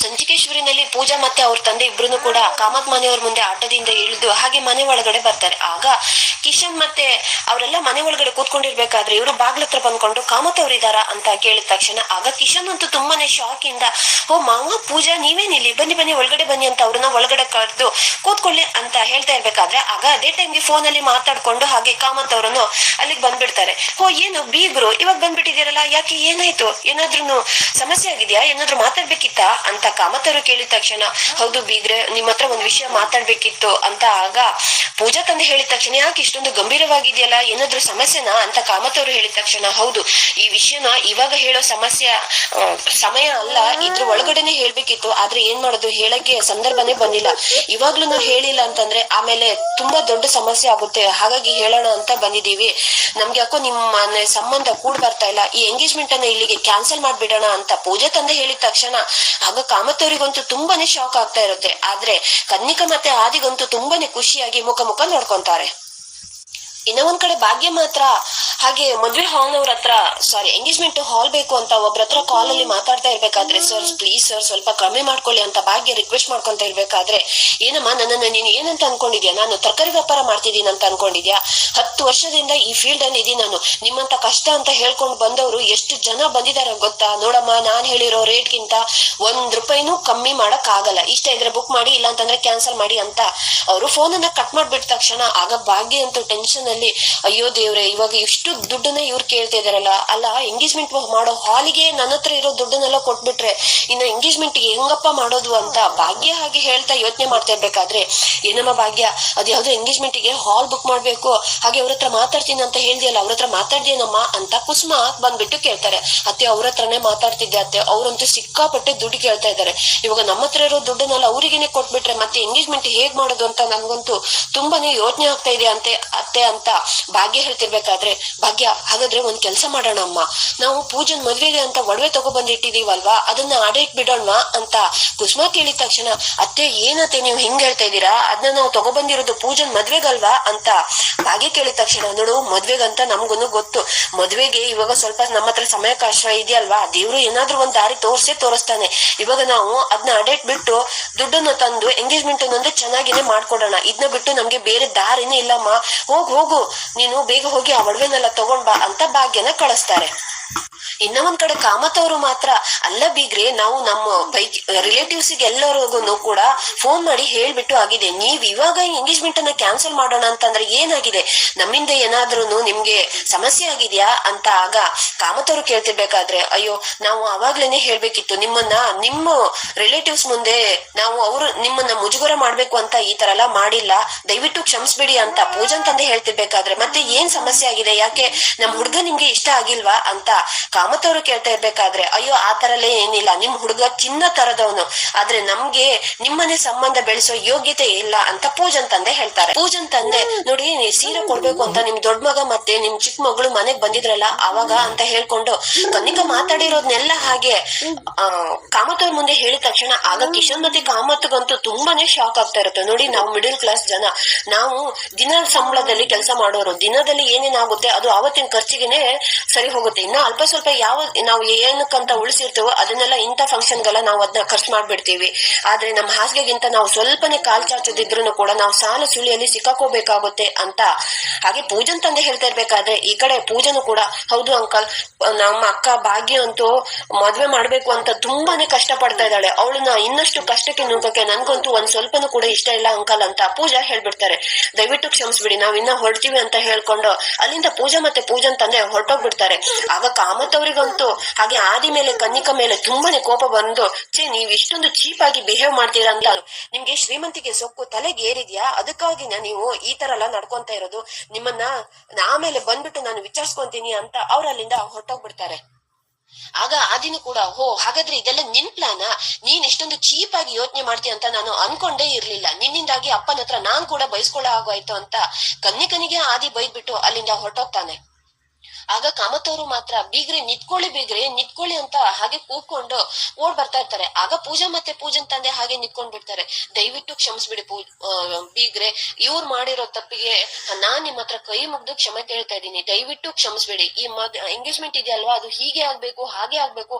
ಸಂಚಿಕೇಶ್ವರಿನಲ್ಲಿ ಪೂಜಾ ಮತ್ತೆ ಅವ್ರ ತಂದೆ ಇಬ್ರು ಕೂಡ ಕಾಮತ್ ಮನೆಯವ್ರ ಮುಂದೆ ಆಟೋದಿಂದ ಇಳಿದು ಹಾಗೆ ಮನೆ ಒಳಗಡೆ ಬರ್ತಾರೆ. ಆಗ ಕಿಶನ್ ಮತ್ತೆ ಅವರೆಲ್ಲ ಮನೆ ಒಳಗಡೆ ಕೂತ್ಕೊಂಡಿರ್ಬೇಕಾದ್ರೆ ಇವರು ಬಾಗ್ಲತ್ರ ಬಂದ್ಕೊಂಡು ಕಾಮತ್ ಅವ್ರಿದಾರ ಅಂತ ಕೇಳಿದ ತಕ್ಷಣ ಆಗ ಕಿಶನ್ ಅಂತೂ ತುಂಬಾನೇ ಶಾಕ್ ಇಂದ, ಓ ಮಾವ ಪೂಜಾ ನೀವೇನಿಲ್ಲಿ, ಬನ್ನಿ ಬನ್ನಿ ಒಳಗಡೆ ಬನ್ನಿ ಅಂತ ಅವ್ರನ್ನ ಒಳಗಡೆ ಕರೆದು ಕೂತ್ಕೊಳ್ಳಿ ಅಂತ ಹೇಳ್ತಾ ಇರ್ಬೇಕಾದ್ರೆ ಆಗ ಅದೇ ಟೈಮ್ಗೆ ಫೋನ್ ಅಲ್ಲಿ ಮಾತಾಡ್ಕೊಂಡು ಹಾಗೆ ಕಾಮತ್ ಅವರನ್ನು ಅಲ್ಲಿಗೆ ಬಂದ್ಬಿಡ್ತಾರೆ. ಓ ಏನು ಬೀಗ್ರು ಇವಾಗ ಬಂದ್ಬಿಟ್ಟಿದ್ದೀರಲ್ಲ, ಯಾಕೆ ಏನಾಯ್ತು, ಏನಾದ್ರೂ ಸಮಸ್ಯೆ ಆಗಿದ್ಯಾ, ಏನಾದ್ರು ಮಾತಾಡ್ಬೇಕಿತ್ತಾ ಅಂತ ಕಾಮತ್ ಅವರು ಕೇಳಿದ ತಕ್ಷಣ ಹೌದು ಬೀಗ್ರೆ ನಿಮ್ಮ ಹತ್ರ ಒಂದ್ ವಿಷಯ ಮಾತಾಡ್ಬೇಕಿತ್ತು ಅಂತ ಆಗ ಪೂಜಾ ತಂದೆ ಹೇಳಿದ ತಕ್ಷಣ ಯಾಕೆ ಇಷ್ಟೊಂದು ಗಂಭೀರವಾಗಿದೆಯಲ್ಲ, ಏನಾದ್ರು ಸಮಸ್ಯೆನಾ ಅಂತ ಕಾಮತ್ ಅವರು ಹೇಳಿದ ತಕ್ಷಣ ಹೌದು ಈ ವಿಷಯನ ಇವಾಗ ಹೇಳೋ ಸಮಯ ಅಲ್ಲ, ಇದ್ರ ಒಳಗಡೆನೆ ಹೇಳ್ಬೇಕಿತ್ತು, ಆದ್ರೆ ಏನ್ ಮಾಡೋದು ಹೇಳಕ್ಕೆ ಸಂದರ್ಭನೇ ಬಂದಿಲ್ಲ, ಇವಾಗ್ಲೂ ಹೇಳಿಲ್ಲ ಅಂತಂದ್ರೆ ಆಮೇಲೆ ತುಂಬಾ ದೊಡ್ಡ ಸಮಸ್ಯೆ ಆಗುತ್ತೆ, ಹಾಗಾಗಿ ಹೇಳೋಣ ಅಂತ ಬಂದಿದೀವಿ, ನಮ್ಗೆ ಯಾಕೋ ನಿಮ್ಮ ಸಂಬಂಧ ಕೂಡ್ ಬರ್ತಾ ಇಲ್ಲ, ಈ ಎಂಗೇಜ್ಮೆಂಟ್ ಅನ್ನ ಇಲ್ಲಿಗೆ ಕ್ಯಾನ್ಸಲ್ ಮಾಡ್ಬಿಡೋಣ ಅಂತ ಪೂಜಾ ತಂದೆ ಹೇಳಿದ ತಕ್ಷಣ ಆಗ ಕಾಮತ್ ಅವರಿಗಂತೂ ತುಂಬಾನೇ ಶಾಕ್ ಆಗ್ತಾ ಇರುತ್ತೆ. ಆದ್ರೆ ಕನ್ನಿಕಾ ಮತ್ತೆ ಆದಿಗಂತೂ ತುಂಬಾನೇ ಖುಷಿಯಾಗಿ ಮುಖ ನೋಡ್ಕೊಂತಾರೆ. ಇನ್ನ ಒಂದ್ ಕಡೆ ಭಾಗ್ಯ ಮಾತ್ರ ಹಾಗೆ ಮದ್ವೆ ಹಾಲ್ ಅವ್ರ ಹತ್ರ ಎಂಗೇಜ್ಮೆಂಟ್ ಹಾಲ್ ಬೇಕು ಅಂತ ಒಬ್ರ ಹತ್ರ ಕಾಲ್ ಅಲ್ಲಿ ಮಾತಾಡ್ತಾ ಇರ್ಬೇಕಾದ್ರೆ ಸರ್ ಪ್ಲೀಸ್ ಸರ್ ಸ್ವಲ್ಪ ಕಮ್ಮಿ ಮಾಡ್ಕೊಳ್ಳಿ ಅಂತ ಭಾಗ್ಯ ರಿಕ್ವೆಸ್ಟ್ ಮಾಡ್ಕೊಂತ ಇರ್ಬೇಕಾದ್ರೆ ಏನಮ್ಮ ನನ್ನನ್ನ ನೀನ್ ಏನಂತ ಅನ್ಕೊಂಡಿದ್ಯಾ, ನಾನು ತರಕಾರಿ ವ್ಯಾಪಾರ ಮಾಡ್ತಿದ್ದೀನಿ ಅಂತ ಅನ್ಕೊಂಡಿದ್ಯಾ, 10 ವರ್ಷದಿಂದ ಈ ಫೀಲ್ಡ್ ಅಲ್ಲಿ ಇದೀನಿ ನಾನು, ನಿಮ್ಮಂತ ಕಷ್ಟ ಅಂತ ಹೇಳ್ಕೊಂಡ್ ಬಂದವರು ಎಷ್ಟು ಜನ ಬಂದಿದ್ದಾರೆ ಗೊತ್ತಾ, ನೋಡಮ್ಮ ನಾನ್ ಹೇಳಿರೋ ರೇಟ್ ಗಿಂತ ₹1 ಕಮ್ಮಿ ಮಾಡಕ್ ಆಗಲ್ಲ, ಇಷ್ಟ ಇದ್ರೆ ಬುಕ್ ಮಾಡಿ ಇಲ್ಲ ಅಂತಂದ್ರೆ ಕ್ಯಾನ್ಸಲ್ ಮಾಡಿ ಅಂತ ಅವರು ಫೋನ್ ಅನ್ನ ಕಟ್ ಮಾಡ್ಬಿಟ್ಟ ತಕ್ಷಣ ಆಗ ಭಾಗ್ಯ ಅಂತೂ ಟೆನ್ಷನ್ ಅಲ್ಲಿ ಅಯ್ಯೋ ದೇವ್ರೆ ಇವಾಗ ಇಷ್ಟು ದುಡ್ಡನ್ನ ಇವ್ರು ಕೇಳ್ತಾ ಇದಾರಲ್ಲ, ಅಲ್ಲ ಎಂಗೇಜ್ಮೆಂಟ್ ಮಾಡೋ ಹಾಲಿಗೆ ನನ್ನ ಹತ್ರ ಇರೋ ದುಡ್ಡನ್ನೆಲ್ಲ ಕೊಟ್ಬಿಟ್ರೆ ಇನ್ನ ಎಂಗೇಜ್ಮೆಂಟ್ ಏನಪ್ಪ ಮಾಡೋದು ಅಂತ ಭಾಗ್ಯ ಹಾಗೆ ಹೇಳ್ತಾ ಯೋಚನೆ ಮಾಡ್ತಾ ಇರ್ಬೇಕಾದ್ರೆ ಏನಮ್ಮ ಭಾಗ್ಯ ಅದ್ಯಾವ್ದೋ ಎಂಗೇಜ್ಮೆಂಟ್ ಗೆ ಹಾಲ್ ಬುಕ್ ಮಾಡ್ಬೇಕು, ಹಾಗೆ ಅವ್ರ ಹತ್ರ ಮಾತಾಡ್ತೀನಿ ಅಂತ ಹೇಳ್ದಿಯಲ್ಲ ಅವ್ರ ಹತ್ರ ಮಾತಾಡ್ದೇನಮ್ಮ ಅಂತ ಕುಸುಮ ಬಂದ್ಬಿಟ್ಟು ಕೇಳ್ತಾರೆ. ಅತ್ತೆ ಅವ್ರ ಹತ್ರನೇ ಮಾತಾಡ್ತಿದ್ದೆ ಅತ್ತೆ, ಅವ್ರಂತೂ ಸಿಕ್ಕಾಪಟ್ಟೆ ದುಡ್ಡು ಕೇಳ್ತಾ ಇದಾರೆ, ಇವಾಗ ನಮ್ಮ ಹತ್ರ ಇರೋ ದುಡ್ಡನ್ನೆಲ್ಲ ಅವ್ರಿಗೇನೆ ಕೊಟ್ಬಿಟ್ರೆ ಮತ್ತೆ ಎಂಗೇಜ್ಮೆಂಟ್ ಹೇಗ್ ಮಾಡೋದು ಅಂತ ನನ್ಗಂತೂ ತುಂಬಾನೇ ಯೋಚನೆ ಆಗ್ತಾ ಇದೆ ಅತ್ತೆ ಅಂತ ಭಾಗ್ಯ ಹೇಳ್ತಿರ್ಬೇಕಾದ್ರೆ ಭಾಗ್ಯ ಹಾಗಾದ್ರೆ ಒಂದ್ ಕೆಲ್ಸ ಮಾಡೋಣ ಅಮ್ಮ, ನಾವು ಪೂಜನ್ ಮದ್ವೆಗೆ ಅಂತ ಒಡವೆ ತಗೊಬಂದಿಟ್ಟಿದೀವಲ್ವಾ ಅದನ್ನ ಆಡೇ ಇಟ್ಬಿಡೋಣ ಅಂತ ಕುಸುಮ ಕೇಳಿದ ತಕ್ಷಣ ಅತ್ತೆ ಏನತ್ತೆ ನೀವು ಹಿಂಗ್ ಹೇಳ್ತಾ ಇದೀರಾ, ಅದನ್ನ ನಾವು ತಗೊಬಂದಿರೋದು ಪೂಜನ್ ಮದ್ವೆಗಲ್ವಾ ಅಂತ ಭಾಗ್ಯ ಕೇಳಿದ ತಕ್ಷಣ ನೋಡು ಮದ್ವೆಗಂತ ನಮ್ಗುನು ಗೊತ್ತು, ಮದ್ವೆಗೆ ಇವಾಗ ಸ್ವಲ್ಪ ನಮ್ಮ ಹತ್ರ ಸಮಯಕಾಶ ಇದೆಯಲ್ವಾ, ದೇವ್ರು ಏನಾದ್ರೂ ಒಂದ್ ದಾರಿ ತೋರಿಸ್ತಾನೆ, ಇವಾಗ ನಾವು ಅದನ್ನ ಅಡೇಟ್ ಬಿಟ್ಟು ದುಡ್ಡನ್ನ ತಂದು ಎಂಗೇಜ್ಮೆಂಟ್ ಅನ್ನೊಂದು ಚೆನ್ನಾಗಿನೇ ಮಾಡ್ಕೊಡೋಣ, ಇದನ್ನ ಬಿಟ್ಟು ನಮ್ಗೆ ಬೇರೆ ದಾರಿನೇ ಇಲ್ಲಮ್ಮ, ಹೋಗು ನೀನು ಬೇಗ ಹೋಗಿ ಆ ಒಡವೆನೆಲ್ಲ ತಗೊಂಡ್ ಬಾ ಅಂತ ಭಾಗ್ಯನ ಕಳಿಸ್ತಾರೆ. ಇನ್ನ ಒಂದ್ ಕಡೆ ಕಾಮತ್ ಅವರು ಮಾತ್ರ ಅಲ್ಲ ಬೀಗ್ರೆ ನಾವು ನಮ್ಮ ರಿಲೇಟಿವ್ಸ್ ಎಲ್ಲರಿಗೂ ಕೂಡ ಫೋನ್ ಮಾಡಿ ಹೇಳ್ಬಿಟ್ಟು ಆಗಿದೆ, ನೀವ್ ಇವಾಗ ಎಂಗೇಜ್ಮೆಂಟ್ ಅನ್ನ ಕ್ಯಾನ್ಸಲ್ ಮಾಡೋಣ ಅಂತಂದ್ರೆ ಏನಾಗಿದೆ, ನಮ್ಮಿಂದ ಏನಾದ್ರೂ ನಿಮ್ಗೆ ಸಮಸ್ಯೆ ಆಗಿದ್ಯಾ ಅಂತ ಆಗ ಕಾಮತ್ ಅವರು ಕೇಳ್ತಿರ್ಬೇಕಾದ್ರೆ ಅಯ್ಯೋ ನಾವು ಅವಾಗ್ಲೇನೆ ಹೇಳ್ಬೇಕಿತ್ತು, ನಿಮ್ಮ ರಿಲೇಟಿವ್ಸ್ ಮುಂದೆ ನಾವು ನಿಮ್ಮನ್ನ ಮುಜುಗರ ಮಾಡ್ಬೇಕು ಅಂತ ಈ ತರ ಎಲ್ಲ ಮಾಡಿಲ್ಲ, ದಯವಿಟ್ಟು ಕ್ಷಮಿಸ್ಬಿಡಿ ಅಂತ ಪೂಜನ್ ತಂದೆ ಹೇಳ್ತಿರ್ಬೇಕಾದ್ರೆ ಮತ್ತೆ ಏನ್ ಸಮಸ್ಯೆ ಆಗಿದೆ, ಯಾಕೆ ನಮ್ ಹುಡ್ಗ ನಿಮ್ಗೆ ಇಷ್ಟ ಆಗಿಲ್ವಾ ಅಂತ ಕಾಮತ್ ಅವರು ಕೇಳ್ತಾ ಇರ್ಬೇಕಾದ್ರೆ ಅಯ್ಯೋ ಆ ತರಲ್ಲೇ ಏನಿಲ್ಲ, ನಿಮ್ ಹುಡುಗ ಚಿನ್ನ ತರದವನು, ಆದ್ರೆ ನಮ್ಗೆ ನಿಮ್ಮನೆ ಸಂಬಂಧ ಬೆಳೆಸೋ ಯೋಗ್ಯತೆ ಇಲ್ಲ ಅಂತ ಪೂಜನ್ ತಂದೆ ಹೇಳ್ತಾರೆ. ಪೂಜನ್ ತಂದೆ ನೋಡಿ ಸೀರೆ ಕೊಡ್ಬೇಕು ಅಂತ ನಿಮ್ ದೊಡ್ಡ ಮಗ ಮತ್ತೆ ನಿಮ್ ಚಿಕ್ಕ ಮಗಳು ಮನೆಗ್ ಬಂದಿದ್ರಲ್ಲ ಅವಾಗ ಅಂತ ಹೇಳ್ಕೊಂಡು ಕನ್ನಿಕಾ ಮಾತಾಡಿರೋದ್ನೆಲ್ಲ ಹಾಗೆ ಕಾಮತ್ ಅವ್ರ ಮುಂದೆ ಹೇಳಿದ ತಕ್ಷಣ ಆಗ ಕಿಶನ್ ಮತ್ತೆ ಕಾಮತ್ಗಂತೂ ತುಂಬಾನೇ ಶಾಕ್ ಆಗ್ತಾ ಇರುತ್ತೆ. ನೋಡಿ ನಾವು ಮಿಡಲ್ ಕ್ಲಾಸ್ ಜನ, ನಾವು ದಿನ ಸಂಬಳದಲ್ಲಿ ಕೆಲಸ ಮಾಡೋರು, ದಿನದಲ್ಲಿ ಏನೇನಾಗುತ್ತೆ ಅದು ಆವತ್ತಿನ ಖರ್ಚಿಗೆನೆ ಸರಿ ಹೋಗುತ್ತೆ, ಇನ್ನ ಅಲ್ಪ ಸ್ವಲ್ಪ ನಾವು ಏನಕ್ಕಂತ ಉಳಿಸಿರ್ತೇವೋ ಅದನ್ನೆಲ್ಲ ಇಂಥ ಫಂಕ್ಷನ್ಗೆಲ್ಲ ನಾವು ಅದನ್ನ ಖರ್ಚು ಮಾಡ್ಬಿಡ್ತೀವಿ, ಆದ್ರೆ ನಮ್ಮ ಹಾಸಿಗೆಗಿಂತ ನಾವು ಸ್ವಲ್ಪನೇ ಕಾಲ್ ಚಾಚದಿದ್ರು ಕೂಡ ನಾವು ಸಾಲ ಸುಳಿಯಲ್ಲಿ ಸಿಕ್ಕಾಕೋಬೇಕಾಗುತ್ತೆ ಅಂತ ಹಾಗೆ ಪೂಜನ್ ತಂದೆ ಹೇಳ್ತಾ ಇರ್ಬೇಕಾದ್ರೆ ಈ ಕಡೆ ಪೂಜನು ಕೂಡ ಹೌದು ಅಂಕಲ್ ನಮ್ಮ ಅಕ್ಕ ಭಾಗ್ಯ ಅಂತೂ ಮದ್ವೆ ಮಾಡ್ಬೇಕು ಅಂತ ತುಂಬಾನೇ ಕಷ್ಟ ಪಡ್ತಾ ಇದ್ದಾಳೆ, ಅವಳನ್ನ ಇನ್ನಷ್ಟು ಕಷ್ಟಕ್ಕೆ ನುಗ್ಗಕ್ಕೆ ನನ್ಗಂತೂ ಒಂದ್ ಸ್ವಲ್ಪನೂ ಕೂಡ ಇಷ್ಟ ಇಲ್ಲ ಅಂಕಲ್ ಅಂತ ಪೂಜಾ ಹೇಳ್ಬಿಡ್ತಾರೆ. ದಯವಿಟ್ಟು ಕ್ಷಮಿಸ್ಬಿಡಿ ನಾವ್ ಇನ್ನ ಹೊರಡ್ತೀವಿ ಅಂತ ಹೇಳ್ಕೊಂಡು ಅಲ್ಲಿಂದ ಪೂಜಾ ಮತ್ತೆ ಪೂಜನ್ ತಂದೆ ಹೊರಟೋಗ್ಬಿಡ್ತಾರೆ. ಆಗ ಕಾಮತ್ ಅವರಿಗಂತೂ ಹಾಗೆ ಆದಿ ಮೇಲೆ ಕನ್ನಿಕಾ ಮೇಲೆ ತುಂಬಾನೇ ಕೋಪ ಬಂದು ನೀವ್ ಇಷ್ಟೊಂದು ಚೀಪ್ ಆಗಿ ಬಿಹೇವ್ ಮಾಡ್ತೀರಾ ಅಂತ, ನಿಮ್ಗೆ ಶ್ರೀಮಂತಿಗೆ ಸೊಕ್ಕು ತಲೆಗೆ ಏರಿದ್ಯಾ, ಅದಕ್ಕಾಗಿನ ನೀವು ಈ ತರ ಎಲ್ಲ ನಡ್ಕೊಂತ ಇರೋದು, ನಿಮ್ಮನ್ನ ಆಮೇಲೆ ಬಂದ್ಬಿಟ್ಟು ನಾನು ವಿಚಾರಿಸ್ಕೊಂತೀನಿ ಅಂತ ಅವ್ರ ಅಲ್ಲಿಂದ ಹೊರಟೋಗ್ಬಿಡ್ತಾರೆ. ಆಗ ಆದಿನೂ ಕೂಡ ಹಾಗಾದ್ರೆ ಇದೆಲ್ಲ ನಿನ್ ಪ್ಲಾನ, ನೀನ್ ಎಷ್ಟೊಂದು ಚೀಪ್ ಆಗಿ ಯೋಚನೆ ಮಾಡ್ತೀಯ ಅಂತ ನಾನು ಅನ್ಕೊಂಡೇ ಇರ್ಲಿಲ್ಲ, ನಿನ್ನಿಂದಾಗಿ ಅಪ್ಪನ ಹತ್ರ ನಾನ್ ಕೂಡ ಬಯಸ್ಕೊಳ್ಳೋ ಆಗೋಯ್ತು ಅಂತ ಕನ್ನಿಕನಿಗೆ ಆದಿ ಬೈದ್ಬಿಟ್ಟು ಅಲ್ಲಿಂದ ಹೊರಟೋಗ್ತಾನೆ. ಆಗ ಕಾಮತ್ ಅವರು ಮಾತ್ರ ಬೀಗ್ರೆ ನಿತ್ಕೊಳ್ಳಿ ಅಂತ ಹಾಗೆ ಕೂಗ್ಕೊಂಡು ಓಡ್ ಬರ್ತಾ ಇರ್ತಾರೆ. ಆಗ ಪೂಜಾ ಮತ್ತೆ ಪೂಜನ್ ತಂದೆ ಹಾಗೆ ನಿತ್ಕೊಂಡ್ ಬಿಡ್ತಾರೆ. ದಯವಿಟ್ಟು ಕ್ಷಮಿಸ್ಬಿಡಿ ಬೀಗ್ರೆ, ಇವ್ರು ಮಾಡಿರೋ ತಪ್ಪಿಗೆ ನಾನ್ ನಿಮ್ ಹತ್ರ ಕೈ ಮುಗ್ದು ಕ್ಷಮೆ ಕೇಳ್ತಾ ಇದ್ದೀನಿ, ದಯವಿಟ್ಟು ಕ್ಷಮಿಸ್ಬೇಡಿ. ಈ ಎಂಗೇಜ್ಮೆಂಟ್ ಇದೆಯಲ್ವಾ, ಅದು ಹೀಗೆ ಆಗ್ಬೇಕು ಹಾಗೆ ಆಗ್ಬೇಕು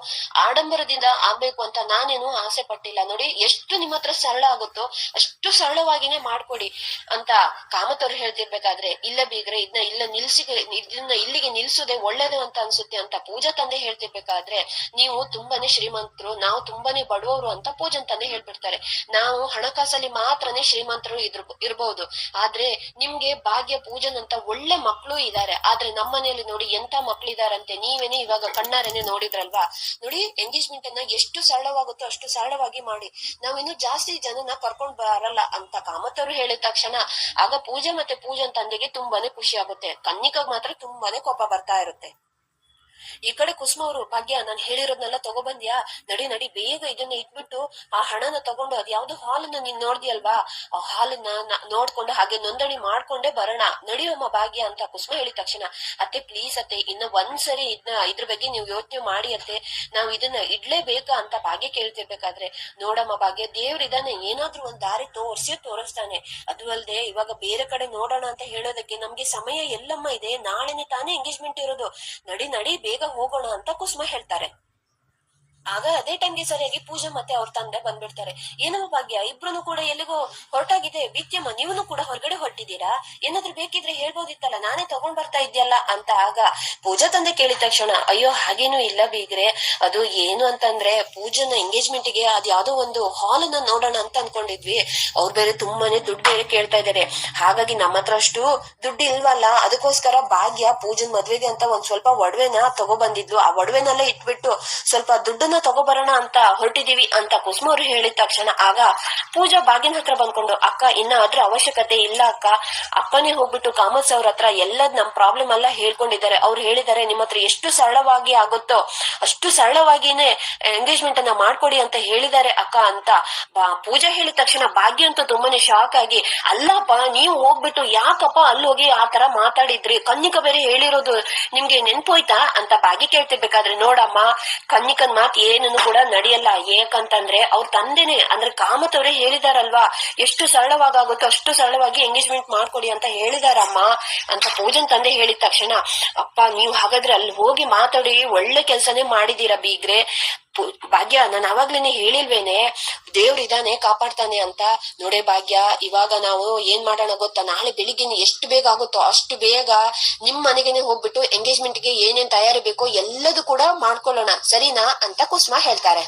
ಆಡಂಬರದಿಂದ ಆಗ್ಬೇಕು ಅಂತ ನಾನೇನು ಆಸೆ ಪಟ್ಟಿಲ್ಲ. ನೋಡಿ ಎಷ್ಟು ನಿಮ್ ಹತ್ರ ಸರಳ ಆಗುತ್ತೋ ಅಷ್ಟು ಸರಳವಾಗಿನೇ ಮಾಡ್ಕೊಡಿ ಅಂತ ಕಾಮತ್ ಅವ್ರು ಹೇಳ್ತಿರ್ಬೇಕಾದ್ರೆ, ಇಲ್ಲ ಬೀಗ್ರೆ ಇದನ್ನ ಇಲ್ಲಿಗೆ ನಿಲ್ಸುದೇ ಒಳ್ಳೇದು ಅಂತ ಅನ್ಸುತ್ತೆ ಅಂತ ಪೂಜಾ ತಂದೆ ಹೇಳ್ತಿರ್ಬೇಕಾದ್ರೆ, ನೀವು ತುಂಬಾನೇ ಶ್ರೀಮಂತರು, ನಾವು ತುಂಬಾನೇ ಬಡವರು ಅಂತ ಪೂಜನ್ ತಂದೆ ಹೇಳ್ಬಿಡ್ತಾರೆ. ನಾವು ಹಣಕಾಸಲ್ಲಿ ಮಾತ್ರನೇ ಶ್ರೀಮಂತರು ಇರ್ಬಹುದು, ಆದ್ರೆ ನಿಮ್ಗೆ ಭಾಗ್ಯ ಪೂಜನ್ ಅಂತ ಒಳ್ಳೆ ಮಕ್ಳು ಇದಾರೆ. ಆದ್ರೆ ನಮ್ಮನೇಲಿ ನೋಡಿ ಎಂತ ಮಕ್ಳಿದಾರಂತೆ, ನೀವೇನೆ ಇವಾಗ ಕಣ್ಣಾರೇನೆ ನೋಡಿದ್ರಲ್ವಾ. ನೋಡಿ ಎಂಗೇಜ್ಮೆಂಟ್ ಅನ್ನ ಎಷ್ಟು ಸರಳವಾಗುತ್ತೋ ಅಷ್ಟು ಸರಳವಾಗಿ ಮಾಡಿ, ನಾವಿನ್ನು ಜಾಸ್ತಿ ಜನನ ಕರ್ಕೊಂಡ್ ಬರಲ್ಲ ಅಂತ ಕಾಮತ್ ಅವರು ಹೇಳಿದ ತಕ್ಷಣ ಆಗ ಪೂಜಾ ಮತ್ತೆ ಪೂಜನ್ ತಂದೆಗೆ ತುಂಬಾನೇ ಖುಷಿ ಆಗುತ್ತೆ. ಕನ್ನಿಕಾಗ್ ಮಾತ್ರ ತುಂಬಾನೇ ಕೋಪ ಬರ್ತಾ ಇರುತ್ತೆ. ಈ ಕಡೆ ಕುಸುಮ ಅವರು, ಭಾಗ್ಯ ನಾನ್ ಹೇಳಿರೋದ್ನೆಲ್ಲ ತಗೊಬಂದ್ಯಾ, ನಡಿ ಬೇಗ ಇದನ್ನ ಇಟ್ಬಿಟ್ಟು ಆ ಹಣನ ತಗೊಂಡು ಅದ್ ಯಾವ್ದು ಹಾಲನ್ನ ನೀನ್ ನೋಡ್ದಿಯಲ್ವಾ, ಆ ಹಾಲನ್ನ ನೋಡ್ಕೊಂಡು ಹಾಗೆ ನೋಂದಣಿ ಮಾಡ್ಕೊಂಡೇ ಬರೋಣ, ನಡಿಯಮ್ಮ ಭಾಗ್ಯ ಅಂತ ಕುಸುಮ ಹೇಳಿದ ತಕ್ಷಣ, ಅತ್ತೆ ಪ್ಲೀಸ್ ಅತ್ತೆ ಇನ್ನ ಒಂದ್ಸರಿ ಇದ್ರ ಬಗ್ಗೆ ನೀವು ಯೋಚನೆ ಮಾಡಿ ಅತ್ತೆ, ನಾವ್ ಇದನ್ನ ಇಡ್ಲೇಬೇಕಾ ಅಂತ ಭಾಗ್ಯ ಕೇಳ್ತಿರ್ಬೇಕಾದ್ರೆ, ನೋಡಮ್ಮ ಭಾಗ್ಯ ದೇವ್ರಿದಾನೆ, ಏನಾದ್ರೂ ಒಂದ್ ದಾರಿ ತೋರಿಸ್ತಾನೆ. ಅದು ಅಲ್ದೆ ಇವಾಗ ಬೇರೆ ಕಡೆ ನೋಡೋಣ ಅಂತ ಹೇಳೋದಕ್ಕೆ ನಮ್ಗೆ ಸಮಯ ಎಲ್ಲಮ್ಮ ಇದೆ, ನಾಳೆನೆ ತಾನೇ ಎಂಗೇಜ್ಮೆಂಟ್ ಇರೋದು, ನಡಿ ಬೇಗ ಹೋಗೋಣ ಅಂತ ಕುಸುಮ ಹೇಳ್ತಾರೆ. ಆಗ ಅದೇ ಟೈಮ್ಗೆ ಸರಿಯಾಗಿ ಪೂಜಾ ಮತ್ತೆ ಅವ್ರ ತಂದೆ ಬಂದ್ಬಿಡ್ತಾರೆ. ಏನಮ್ಮ ಭಾಗ್ಯ, ಇಬ್ರು ಕೂಡ ಎಲ್ಲಿಗೋ ಹೊರಟಾಗಿದೆ, ವಿದ್ಯಮ್ಮ ನೀವನು ಕೂಡ ಹೊರಗಡೆ ಹೊರಟಿದ್ದೀರಾ, ಏನಾದ್ರು ಬೇಕಿದ್ರೆ ಹೇಳ್ಬೋದಿತ್ತಲ್ಲ, ನಾನೇ ತಗೊಂಡ್ ಬರ್ತಾ ಇದ್ಯಲ್ಲ ಅಂತ. ಆಗ ಪೂಜಾ ತಂದೆ ಕೇಳಿದ ತಕ್ಷಣ, ಅಯ್ಯೋ ಹಾಗೇನು ಇಲ್ಲ ಬೀಗ್ರೆ, ಅದು ಏನು ಅಂತಂದ್ರೆ ಪೂಜನ ಎಂಗೇಜ್ಮೆಂಟ್ ಗೆ ಅದ್ ಯಾವ್ದೋ ಒಂದು ಹಾಲ್ ಅನ್ನ ನೋಡೋಣ ಅಂತ ಅನ್ಕೊಂಡಿದ್ವಿ, ಅವ್ರು ಬೇರೆ ತುಂಬಾನೇ ದುಡ್ಡು ಬೇರೆ ಕೇಳ್ತಾ ಇದಾರೆ, ಹಾಗಾಗಿ ನಮ್ಮ ಹತ್ರ ಅಷ್ಟು ದುಡ್ಡು ಇಲ್ವಲ್ಲ, ಅದಕ್ಕೋಸ್ಕರ ಭಾಗ್ಯ ಪೂಜನ್ ಮದ್ವೆಗೆ ಅಂತ ಒಂದ್ ಸ್ವಲ್ಪ ಒಡವೆನ ತಗೊಬಂದಿದ್ಲು, ಆ ಒಡವೆನೆಲ್ಲ ಇಟ್ಬಿಟ್ಟು ಸ್ವಲ್ಪ ದುಡ್ಡನ್ನ ತಗೋಬರೋಣ ಅಂತ ಹೊರಟಿದೀವಿ ಅಂತ ಕುಸುಮ ಅವ್ರು ಹೇಳಿದ ತಕ್ಷಣ ಆಗ ಪೂಜಾ ಭಾಗ್ಯನ ಹತ್ರ ಬಂದ್ಕೊಂಡು, ಅಕ್ಕ ಇನ್ನ ಅದ್ರ ಅವಶ್ಯಕತೆ ಇಲ್ಲ ಅಕ್ಕ, ಅಪ್ಪನೇ ಹೋಗ್ಬಿಟ್ಟು ಕಾಮತ್ ಅವ್ರ ಹತ್ರ ಎಲ್ಲದ್ ನಮ್ ಪ್ರಾಬ್ಲಮ್ ಎಲ್ಲ ಹೇಳ್ಕೊಂಡಿದ್ದಾರೆ, ಅವ್ರು ಹೇಳಿದ್ದಾರೆ ನಿಮ್ಮ ಹತ್ರ ಎಷ್ಟು ಸರಳವಾಗಿ ಆಗುತ್ತೋ ಅಷ್ಟು ಸರಳವಾಗಿನೇ ಎಂಗೇಜ್ಮೆಂಟ್ ಅನ್ನ ಮಾಡ್ಕೊಡಿ ಅಂತ ಹೇಳಿದ್ದಾರೆ ಅಕ್ಕ ಅಂತ ಪೂಜಾ ಹೇಳಿದ ತಕ್ಷಣ ಭಾಗ್ಯ ಅಂತೂ ತುಂಬಾನೇ ಶಾಕ್ ಆಗಿ, ಅಲ್ಲಪ್ಪ ನೀವು ಹೋಗ್ಬಿಟ್ಟು ಯಾಕಪ್ಪ ಅಲ್ಲಿ ಹೋಗಿ ಆ ತರ ಮಾತಾಡಿದ್ರಿ, ಕನ್ನಿಕ ಬೇರೆ ಹೇಳಿರೋದು ನಿಮ್ಗೆ ನೆನ್ಪೋಯ್ತಾ ಅಂತ ಭಾಗ್ಯ ಕೇಳ್ತಿರ್ಬೇಕಾದ್ರೆ, ನೋಡಮ್ಮ ಕನ್ನಿಕನ್ ಮಾತ್ ಏನನ್ನು ಕೂಡ ನಡೆಯಲ್ಲ, ಏಕಂತಂದ್ರೆ ಅವ್ರ ತಂದೆನೆ ಅಂದ್ರೆ ಕಾಮತ್ ಅವರೇ ಹೇಳಿದಾರಲ್ವಾ, ಎಷ್ಟು ಸರಳವಾಗುತ್ತೋ ಅಷ್ಟು ಸರಳವಾಗಿ ಎಂಗೇಜ್ಮೆಂಟ್ ಮಾಡ್ಕೊಡಿ ಅಂತ ಹೇಳಿದಾರಮ್ಮ ಅಂತ ಪೂಜನ್ ತಂದೆ ಹೇಳಿದ ತಕ್ಷಣ, ಅಪ್ಪ ನೀವು ಹಾಗಾದ್ರೆ ಅಲ್ಲಿ ಹೋಗಿ ಮಾತಾಡಿ ಒಳ್ಳೆ ಕೆಲ್ಸನೇ ಮಾಡಿದೀರಾ ಬೀಗ್ರೆ, ಭಾಗ್ಯ ನಾನು ಅವಾಗ್ಲೇನೆ ಹೇಳಿಲ್ವೇನೆ ದೇವ್ರಿದಾನೆ ಕಾಪಾಡ್ತಾನೆ ಅಂತ. ನೋಡೇ ಭಾಗ್ಯ, ಇವಾಗ ನಾವು ಏನ್ ಮಾಡೋಣ ಗೊತ್ತಾ, ನಾಳೆ ಬೆಳಿಗ್ಗೆ ಎಷ್ಟು ಬೇಗ ಆಗುತ್ತೋ ಅಷ್ಟು ಬೇಗ ನಿಮ್ ಮನೆಗೆನೆ ಹೋಗ್ಬಿಟ್ಟು ಎಂಗೇಜ್ಮೆಂಟ್ ಗೆ ಏನೇನ್ ತಯಾರಿ ಬೇಕೋ ಎಲ್ಲದೂ ಕೂಡ ಮಾಡ್ಕೊಳ್ಳೋಣ ಸರಿನಾ ಅಂತ ಕುಸುಮ ಹೇಳ್ತಾರೆ.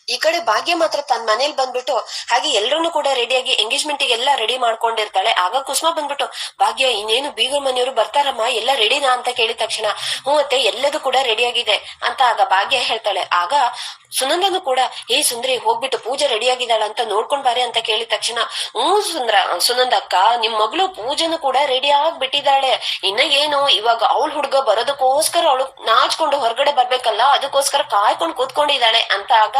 ಈ ಕಡೆ ಭಾಗ್ಯ ಮಾತ್ರ ತನ್ನ ಮನೇಲಿ ಬಂದ್ಬಿಟ್ಟು ಹಾಗೆ ಎಲ್ರೂ ಕೂಡ ರೆಡಿಯಾಗಿ ಎಂಗೇಜ್ಮೆಂಟ್ ಗೆಲ್ಲ ರೆಡಿ ಮಾಡ್ಕೊಂಡಿರ್ತಾಳೆ. ಆಗ ಕುಸುಮ ಬಂದ್ಬಿಟ್ಟು, ಭಾಗ್ಯ ಇನ್ನೇನು ಬೀಗರ ಮನೆಯವರು ಬರ್ತಾರಮ್ಮ, ಎಲ್ಲ ರೆಡಿನಾ ಅಂತ ಕೇಳಿದ ತಕ್ಷಣ, ಹ್ಞೂ ಮತ್ತೆ ಎಲ್ಲದೂ ಕೂಡ ರೆಡಿ ಆಗಿದೆ ಅಂತ ಆಗ ಭಾಗ್ಯ ಹೇಳ್ತಾಳೆ. ಆಗ ಸುನಂದನು ಕೂಡ, ಹೇ ಸುಂದ್ರಿ ಹೋಗ್ಬಿಟ್ಟು ಪೂಜೆ ರೆಡಿ ಆಗಿದ್ದಾಳ ಅಂತ ನೋಡ್ಕೊಂಡ್ ಬಾರೆ ಅಂತ ಕೇಳಿದ ತಕ್ಷಣ, ಸುನಂದ ಅಕ್ಕ ನಿಮ್ ಮಗಳು ಪೂಜೆನು ಕೂಡ ರೆಡಿ ಆಗ್ಬಿಟ್ಟಿದ್ದಾಳೆ, ಇನ್ನ ಏನು ಇವಾಗ ಅವಳ ಹುಡ್ಗ ಬರೋದಕ್ಕೋಸ್ಕರ ಅವಳು ನಾಚ್ಕೊಂಡು ಹೊರಗಡೆ ಬರ್ಬೇಕಲ್ಲ, ಅದಕ್ಕೋಸ್ಕರ ಕಾಯ್ಕೊಂಡು ಕೂತ್ಕೊಂಡಿದ್ದಾಳೆ ಅಂತ ಆಗ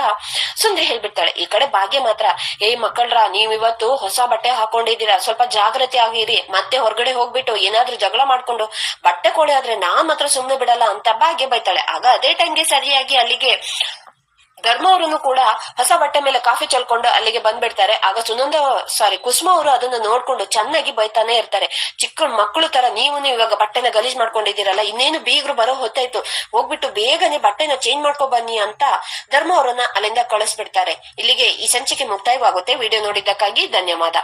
ಸುಂದ್ರಿ ಹೇಳ್ಬಿಡ್ತಾಳೆ. ಈ ಕಡೆ ಭಾಗ್ಯ ಮಾತ್ರ, ಹೇ ಮಕ್ಕಳ್ರ ನೀವ್ ಇವತ್ತು ಹೊಸ ಬಟ್ಟೆ ಹಾಕೊಂಡಿದ್ದೀರಾ, ಸ್ವಲ್ಪ ಜಾಗ್ರತೆ ಆಗಿರಿ, ಮತ್ತೆ ಹೊರಗಡೆ ಹೋಗ್ಬಿಟ್ಟು ಏನಾದ್ರೂ ಜಗಳ ಮಾಡ್ಕೊಂಡು ಬಟ್ಟೆ ಕೊಳೆ ಆದ್ರೆ ನಾನ್ ಮಾತ್ರ ಸುಮ್ನೆ ಬಿಡಲ್ಲ ಅಂತ ಭಾಗ್ಯ ಬೈತಾಳೆ. ಆಗ ಅದೇ ಟೈಮ್ಗೆ ಸರಿಯಾಗಿ ಅಲ್ಲಿಗೆ ಧರ್ಮ ಅವರನ್ನು ಕೂಡ ಹೊಸ ಬಟ್ಟೆ ಮೇಲೆ ಕಾಫಿ ಚೆಲ್ಕೊಂಡು ಅಲ್ಲಿಗೆ ಬಂದ್ಬಿಡ್ತಾರೆ. ಆಗ ಕುಸುಮ ಅವರು ಅದನ್ನ ನೋಡ್ಕೊಂಡು ಚೆನ್ನಾಗಿ ಬೈತಾನೆ ಇರ್ತಾರೆ. ಚಿಕ್ಕ ಮಕ್ಕಳು ತರ ನೀವು ಇವಾಗ ಬಟ್ಟೆನ ಗಲೀಜ್ ಮಾಡ್ಕೊಂಡಿದ್ದೀರಲ್ಲ, ಇನ್ನೇನು ಬೀಗ್ರು ಬರೋ ಹೊತ್ತಾಯ್ತು, ಹೋಗ್ಬಿಟ್ಟು ಬೇಗನೆ ಬಟ್ಟೆನ ಚೇಂಜ್ ಮಾಡ್ಕೊ ಬನ್ನಿ ಅಂತ ಧರ್ಮ ಅವರನ್ನ ಅಲ್ಲಿಂದ ಕಳಿಸ್ಬಿಡ್ತಾರೆ. ಇಲ್ಲಿಗೆ ಈ ಸಂಚಿಕೆ ಮುಕ್ತಾಯವಾಗುತ್ತೆ. ವಿಡಿಯೋ ನೋಡಿದ್ದಕ್ಕಾಗಿ ಧನ್ಯವಾದ.